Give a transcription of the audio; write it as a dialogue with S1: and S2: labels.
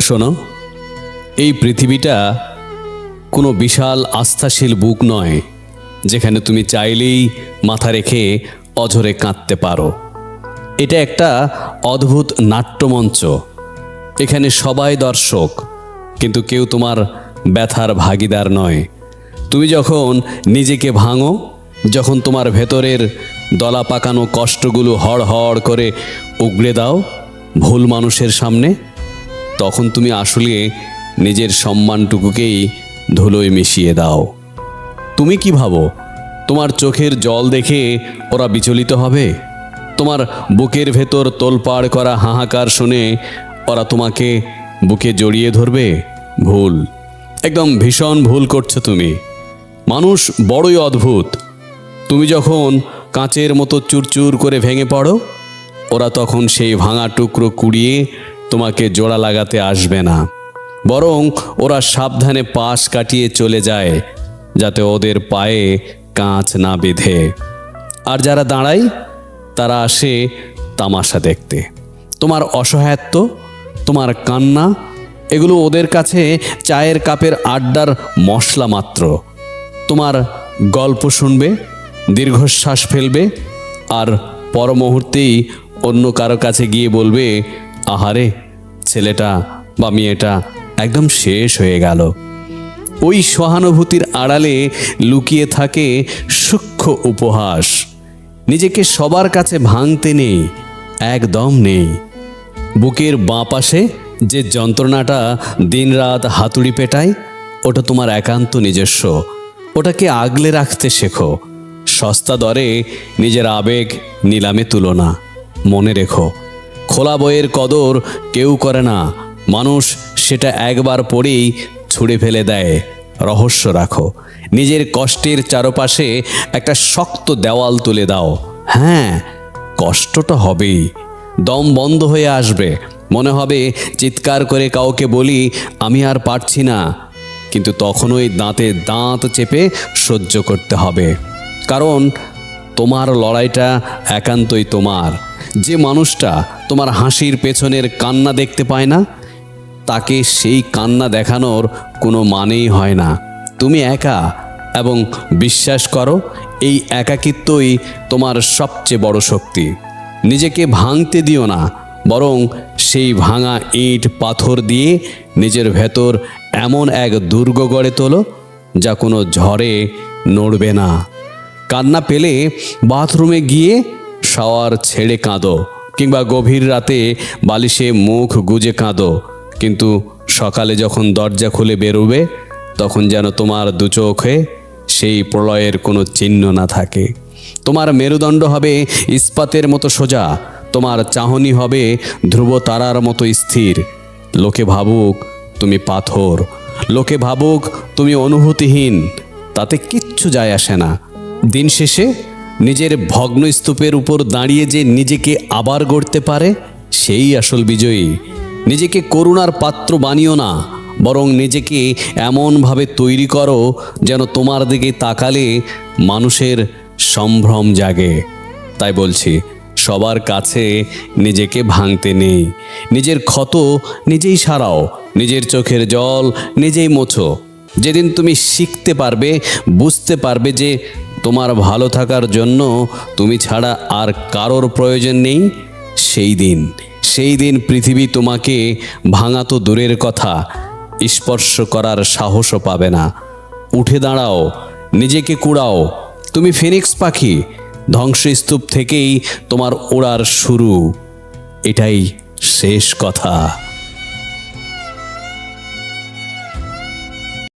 S1: শোনো, এই পৃথিবীটা কোনো বিশাল আস্থাশীল বুক নয় যেখানে তুমি চাইলেই মাথা রেখে অঝরে কাঁদতে পারো। এটা একটা অদ্ভুত নাট্যমঞ্চ। এখানে সবাই দর্শক, কিন্তু কেউ তোমার ব্যথার ভাগিদার নয়। তুমি যখন নিজেকে ভাঙো, যখন তোমার ভেতরের দলা পাকানো কষ্টগুলো হড় হড় করে উগড়ে দাও ভুল মানুষের সামনে, তখন তুমি আসলে নিজের সম্মানটুকুকেই ধুলোয় মিশিয়ে দাও। তুমি কি ভাবো তোমার চোখের জল দেখে ওরা বিচলিত হবে? তোমার বুকের ভেতর তোলপাড় করা হাহাকার শুনে ওরা তোমাকে বুকে জড়িয়ে ধরবে? ভুল, একদম ভীষণ ভুল করছো তুমি। মানুষ বড়ই অদ্ভুত। তুমি যখন কাঁচের মতো চুরচুর করে ভেঙে পড়ো, ওরা তখন সেই ভাঙা টুকরো কুড়িয়ে তোমাকে জোড়া লাগাতে আসবে না, বরং ওরা সাবধানে পাশ কাটিয়ে চলে যায় যাতে ওদের পায়ে কাঁচ না বেঁধে। আর যারা দাঁড়ায় তারা আসে তামাশা দেখতে। তোমার অসহায়ত্ব, তোমার কান্না, এগুলো ওদের কাছে চায়ের কাপের আড্ডার মশলা মাত্র। তোমার গল্প শুনবে, দীর্ঘশ্বাস ফেলবে, আর পর মুহূর্তেই অন্য কারো কাছে গিয়ে বলবে, আহারে, ছেলেটা বা মেয়েটা একদম শেষ হয়ে গেল। ওই সহানুভূতির আড়ালে লুকিয়ে থাকে সূক্ষ্ম উপহাস। নিজেকে সবার কাছে ভাঙতে নেই, একদম নেই। বুকের বাঁ পাশে যে যন্ত্রণাটা দিনরাত হাতুড়ি পেটায়, ওটা তোমার একান্ত নিজস্ব। ওটাকে আগলে রাখতে শেখো। সস্তা দরে নিজের আবেগ নিলামে তুলো না। মনে রেখো, খোলা বইয়ের কদর কেউ করে না। মানুষ সেটা একবার পড়েই ছুঁড়ে ফেলে দেয়। রহস্য রাখো, নিজের কষ্টের চারপাশে একটা শক্ত দেওয়াল তুলে দাও। হ্যাঁ, কষ্টটা হবেই, দম বন্ধ হয়ে আসবে, মনে হবে চিৎকার করে কাউকে বলি আমি আর পারছি না। কিন্তু তখনই দাঁতে দাঁত চেপে সহ্য করতে হবে, কারণ তোমার লড়াইটা একান্তই তোমার। যে মানুষটা তোমার হাসির পেছনের কান্না দেখতে পায় না, তাকে সেই কান্না দেখানোর কোনো মানেই হয় না। তুমি একা, এবং বিশ্বাস করো, এই একাকিত্বই তোমার সবচেয়ে বড় শক্তি। নিজেকে ভাঙতে দিও না, বরং সেই ভাঙা ইট পাথর দিয়ে নিজের ভেতর এমন এক দুর্গ গড়ে তোলো যা কোনো ঝড়ে নড়বে না। কান্না পেলে বাথরুমে গিয়ে শাওয়ার ছেড়ে কাঁদো, কিংবা গভীর রাতে বালিশে মুখ গুজে কাঁদো, কিন্তু সকালে যখন দরজা খুলে বেরোবে, তখন যেন তোমার দু চোখে সেই প্রলয়ের কোনো চিহ্ন না থাকে। তোমার মেরুদণ্ড হবে ইস্পাতের মতো সোজা, তোমার চাহনি হবে ধ্রুব তারার মতো স্থির। লোকে ভাবুক তুমি পাথর, লোকে ভাবুক তুমি অনুভূতিহীন, তাতে কিচ্ছু যায় আসে না। দিন শেষে নিজের ভগ্ন স্তূপের উপর দাঁড়িয়ে যে নিজেকে আবার গড়তে পারে, সেই আসল বিজয়ী। নিজেকে করুণার পাত্র বানিও না, বরং নিজেকে এমনভাবে তৈরি করো যেন তোমার দিকে তাকালে মানুষের সম্ভ্রম জাগে। তাই বলছি, সবার কাছে নিজেকে ভাঙতে নেই। নিজের ক্ষত নিজেই সারাও, নিজের চোখের জল নিজেই মোছো। যেদিন তুমি শিখতে পারবে, বুঝতে পারবে যে তোমার ভালো থাকার জন্য তুমি ছাড়া আর কারোর প্রয়োজন নেই, সেই দিন পৃথিবী তোমাকে ভাঙা তো দূরের কথা, স্পর্শ করার সাহসও পাবে না। উঠে দাঁড়াও, নিজেকে কুড়াও। তুমি ফিনিক্স পাখি, ধ্বংসস্তূপ থেকেই তোমার ওড়ার শুরু। এটাই শেষ কথা।